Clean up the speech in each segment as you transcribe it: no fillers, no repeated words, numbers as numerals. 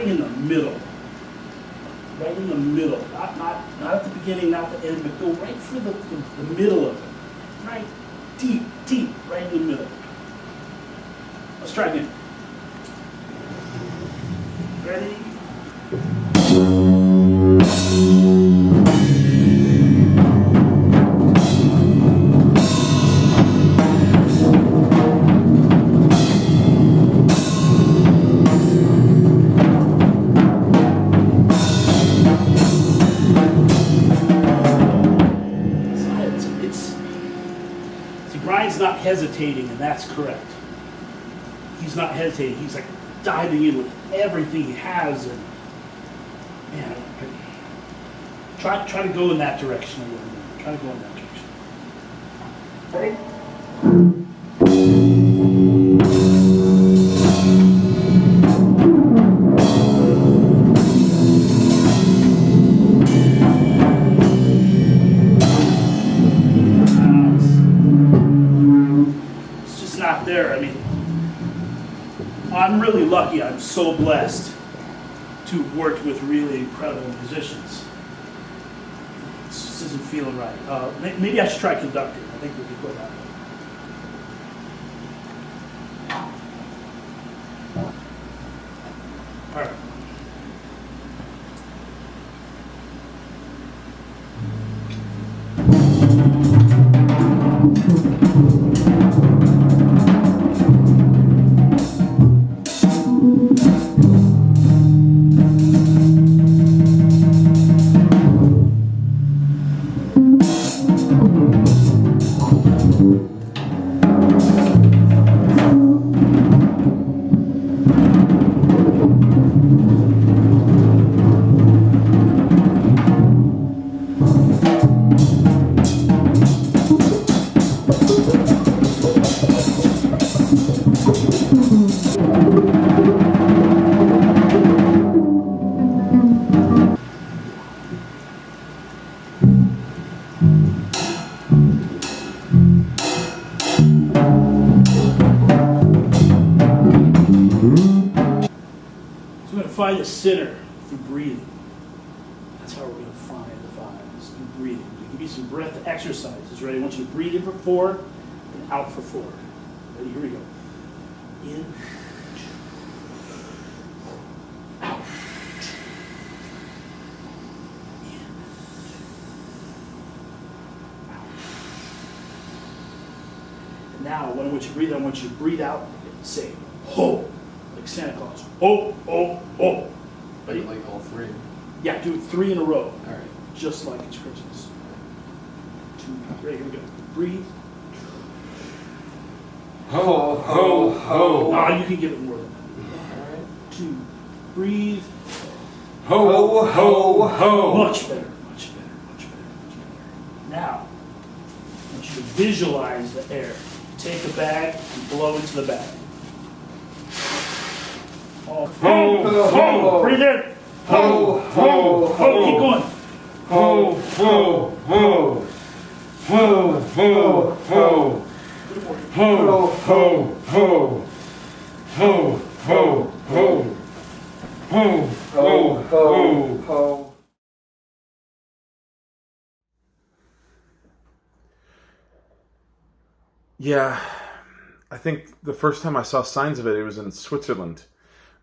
in the middle. Right in the middle. Not at the beginning, not the end, but go right through the middle of it. Right deep, right in the middle. Let's try again. Ready? Brian's not hesitating, and that's correct. He's not hesitating. He's like diving in with everything he has, and man, try to go in that direction a little bit. Try to go in that direction. Ready? There. I mean, I'm really lucky. I'm so blessed to have worked with really incredible musicians. It just isn't feeling right. Maybe I should try conducting. I think we could go that way. All right. Find the center through breathing. That's how we're going to find the vibes, through breathing. There can be some breath exercises. Ready? I want you to breathe in for 4 and out for 4. Ready? Here we go. In. Out. In. Out. And now, when I want you to breathe, I want you to breathe out and say, ho. Like Santa Claus. Oh, oh, oh. Ready? Like all 3? Yeah, do it 3 in a row. All right. Just like it's Christmas. 2, 3, here we go. Breathe. Ho, ho, ho. You can give it more than that. All right. 2, breathe. Ho, ho, ho. Much better, much better, much better, much better. Now, I want you to visualize the air. Take a bag and blow into the bag. Ho, ho, ho. Breathe in. Ho, ho, ho. Keep going. Ho, ho, ho. Ho, ho, ho. Ho, ho, ho. Ho, ho, ho. Ho, ho, ho. Yeah, I think the first time I saw signs of it, it was in Switzerland.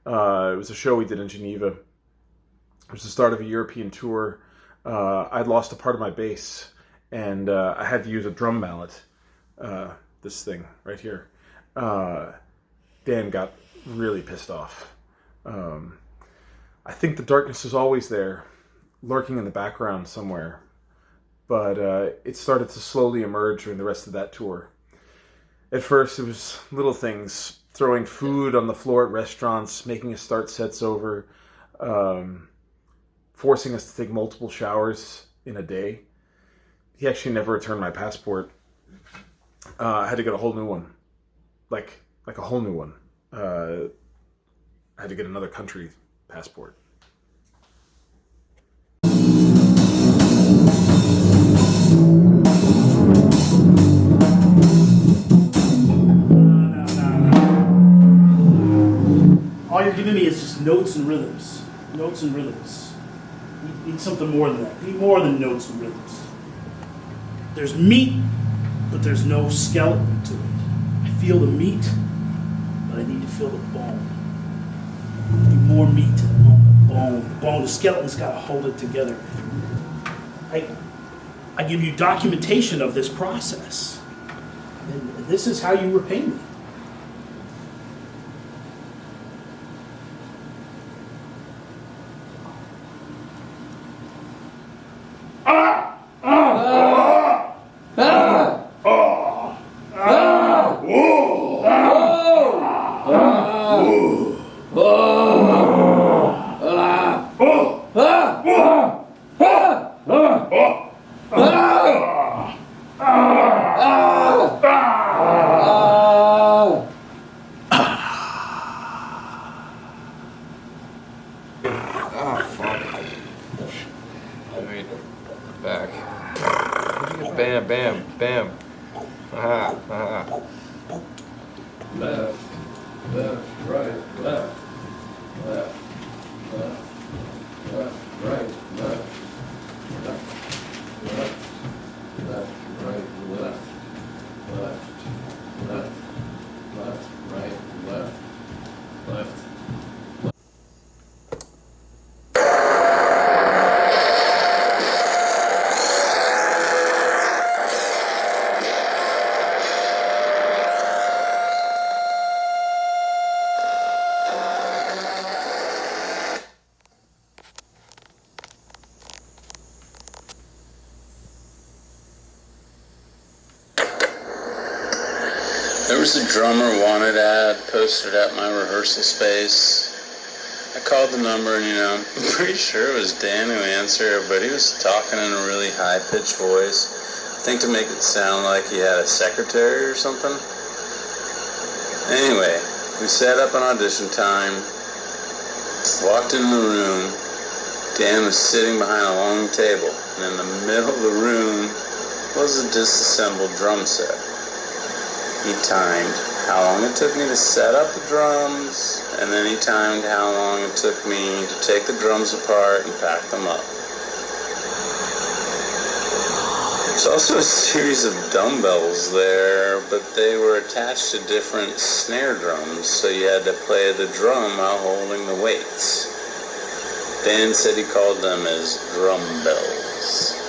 It was a show we did in Geneva. It was the start of a European tour. I'd lost a part of my bass, and I had to use a drum mallet, this thing right here. Dan got really pissed off. I think the darkness is always there, lurking in the background somewhere, but it started to slowly emerge during the rest of that tour. At first, it was little things, throwing food on the floor at restaurants, making us start sets over, forcing us to take multiple showers in a day. He actually never returned my passport. I had to get a whole new one, like a whole new one. I had to get another country passport. All you're giving me is just notes and rhythms. Notes and rhythms. We need something more than that. We need more than notes and rhythms. There's meat, but there's no skeleton to it. I feel the meat, but I need to feel the bone. I need more meat to the bone. The bone, the skeleton's got to hold it together. I give you documentation of this process. And this is how you repay me. Back. Bam, bam, bam. Aha, aha. Left, left, right, left, left, left, left, right, left, left, left, left, right, left, left, left, left, right, left, left. There was a drummer wanted ad posted at my rehearsal space. I called the number and, I'm pretty sure it was Dan who answered, but he was talking in a really high-pitched voice. I think to make it sound like he had a secretary or something. Anyway, we set up an audition time, walked into the room. Dan was sitting behind a long table, and in the middle of the room was a disassembled drum set. He timed how long it took me to set up the drums, and then he timed how long it took me to take the drums apart and pack them up. There's also a series of dumbbells there, but they were attached to different snare drums, so you had to play the drum while holding the weights. Dan said he called them as drum bells.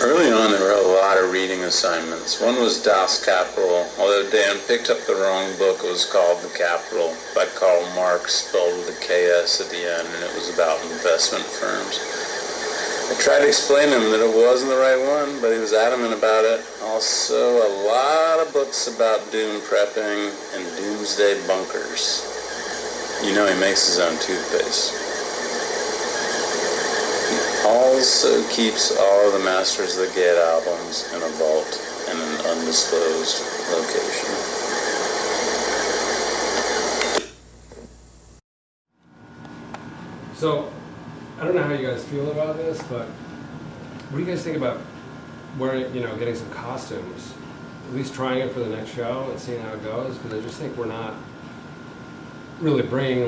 Early on, there were a lot of reading assignments. One was Das Kapital, although Dan picked up the wrong book. It was called The Capital by Karl Marx, spelled with a KS at the end, and it was about investment firms. I tried to explain to him that it wasn't the right one, but he was adamant about it. Also, a lot of books about doom prepping and doomsday bunkers. He makes his own toothpaste. Also keeps all of the Masters of the Gate albums in a vault in an undisclosed location. So, I don't know how you guys feel about this, but what do you guys think about wearing, getting some costumes? At least trying it for the next show and seeing how it goes? Because I just think we're not really bringing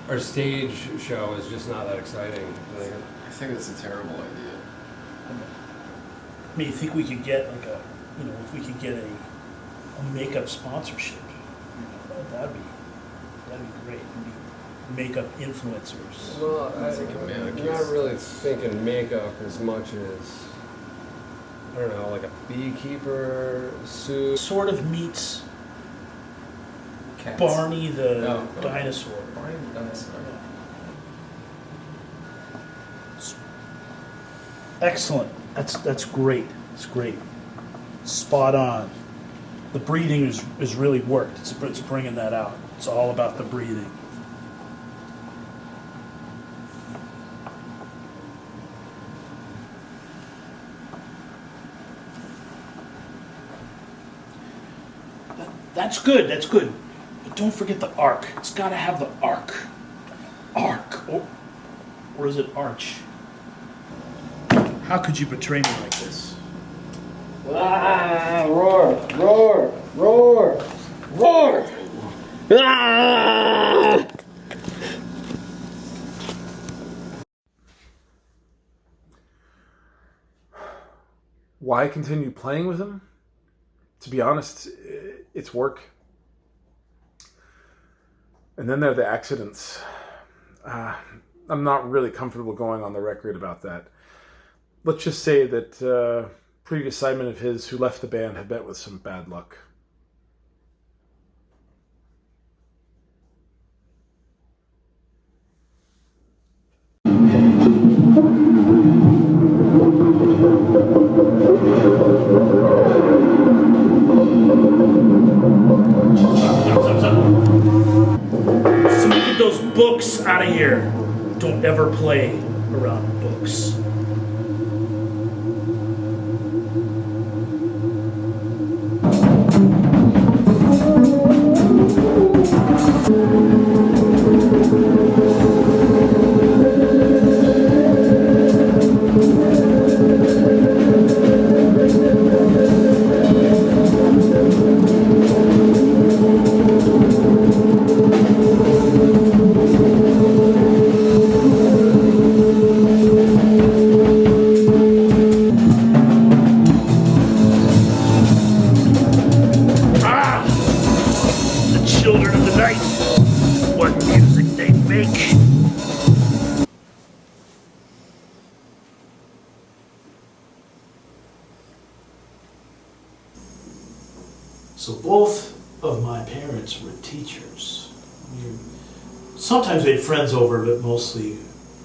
our stage show is just not that exciting. I think that's a terrible idea. I mean, you think we could get if we could get a makeup sponsorship, that'd be great. Maybe makeup influencers. Well, I'm not really thinking makeup as much as, I don't know, like a beekeeper suit. Sort of meets Cats. Barney the No. dinosaur. Barney the dinosaur. Excellent. That's great. It's great. Spot on. The breathing is really worked. It's bringing that out. It's all about the breathing. That's good. That's good. But don't forget the arc. It's got to have the arc. Arc. Or is it arch? How could you betray me like this? Ah, roar, roar, roar. Why continue playing with him? To be honest, it's work. And then there are the accidents. I'm not really comfortable going on the record about that. Let's just say that previous sidemen of his who left the band have met with some bad luck. So get those books out of here. Don't ever play around books. Children of the night, what music they make. So both of my parents were teachers. Sometimes we had friends over, but mostly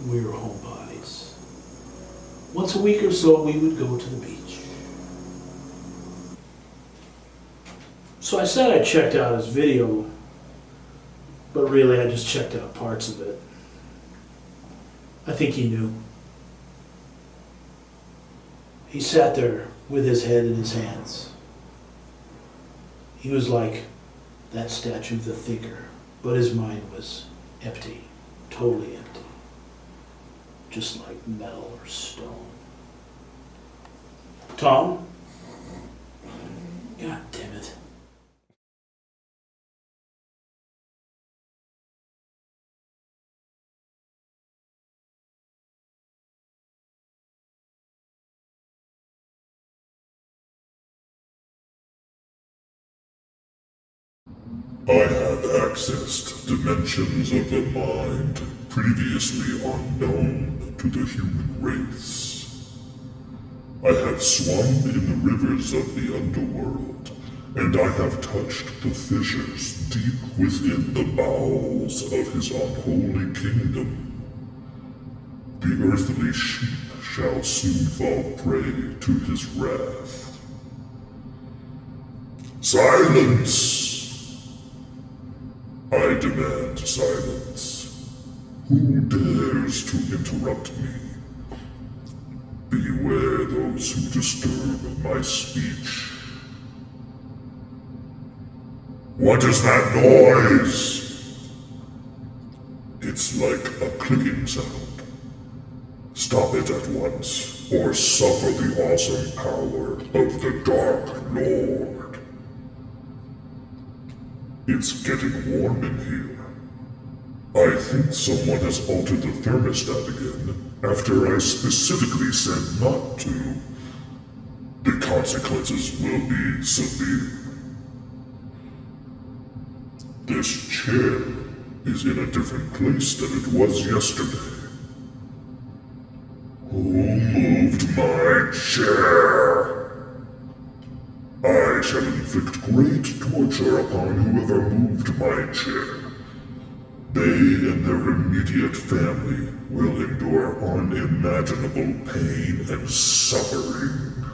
we were homebodies. Once a week or so, we would go to the beach. So I said I checked out his video, but really I just checked out parts of it. I think he knew. He sat there with his head in his hands. He was like that statue, the thinker, but his mind was empty, totally empty. Just like metal or stone. Tom? God damn it. I have accessed dimensions of the mind previously unknown to the human race. I have swum in the rivers of the underworld, and I have touched the fissures deep within the bowels of his unholy kingdom. The earthly sheep shall soon fall prey to his wrath. Silence! I demand silence. Who dares to interrupt me? Beware those who disturb my speech. What is that noise? It's like a clicking sound. Stop it at once, or suffer the awesome power of the Dark Lord. It's getting warm in here. I think someone has altered the thermostat again, after I specifically said not to. The consequences will be severe. This chair is in a different place than it was yesterday. Who moved my chair? I shall inflict great torture upon whoever moved my chair. They and their immediate family will endure unimaginable pain and suffering.